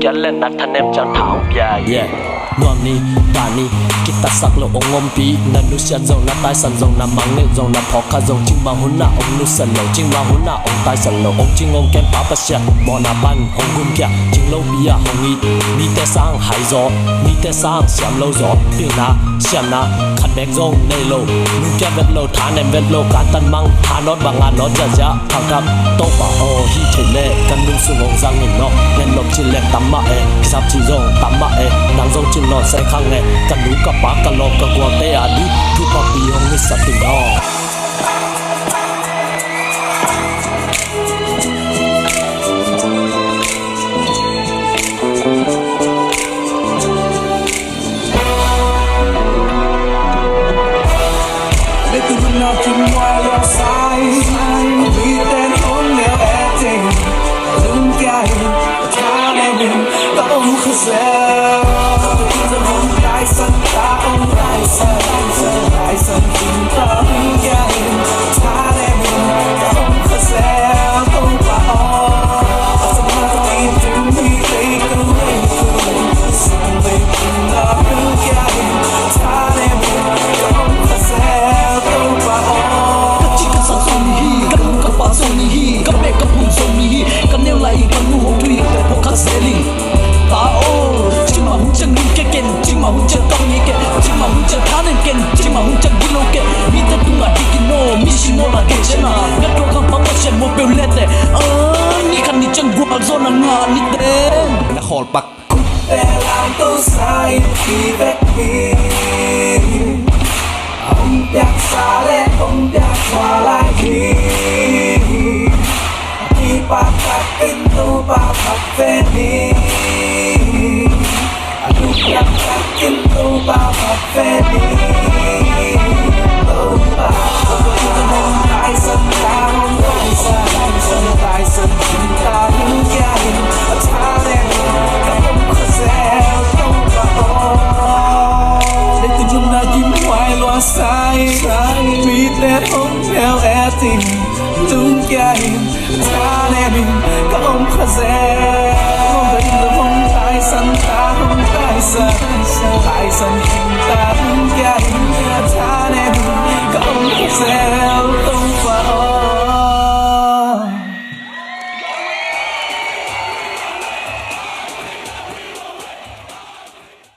kia lên nát thân em chẳng thảo bia Nuam ni, ba ni, kita sak lo ong ompi na nu sian zong na tai san zong na mang ne zong na phoka zong ching ma hun na ong nu san lo ching ma hun na ong tai san lo ong ching ong ken pa pa sia mo na ban hong gum kya ching lo bia hong i ni te sang hai zo ni te sang siam lo zo pi na siam na khat bek zong nei lo nu kya vet lo than em vet lo kan tan mang ha not ba nga not ja ja thang kap to pa ho hi thei le kan nu su ngong sang ni no nen lop chi le tam ma e sap chi zong tam ma e nang zong ching no sai khang ne kan nu ka pa ka lo ka kwa te a di thu pa pi hong ni sa ti no nào chim ngoài lo sai vì tên hôm nẻo tình lưng cay cha mẹ mình ta ông khờ dẻo ông đại sân ta ông đại sân chúng ta lưng cay cha mẹ mình ta ông khờ dẻo ông bà ông sân ta tin chúng đi lấy câu lấy câu sân về chúng ta lưng cay cha mẹ mình ta ông khờ dẻo kan nêu lại kan nu hong tui te po kha seli ta o chim ma hung chang ke ken chim ma hung chang tong ni ke chim ma hung chang thanen ken chim ma hung chang gilo ke mi te tu nga dikino mi shino la ke chena na to kan pa ma chen mo pe lete ni kan ni chang gua zona nga ni ten na hol pak te làm tôi sai khi vết đi ông đẹp xa lên ông đẹp qua lại đi Papakin tu papapeni Aduh papakin tu papapeni Oh papapin Hai sân ta hong hai sân chúng ta đứng kia ta lên ta không có dẻo không và để từ chúng ta kiếm ngoài loa sai vì tên không theo tình lưng kia ta nè mình các ông khờ dẻo không phải là không tai sân ta không tai sân chúng ta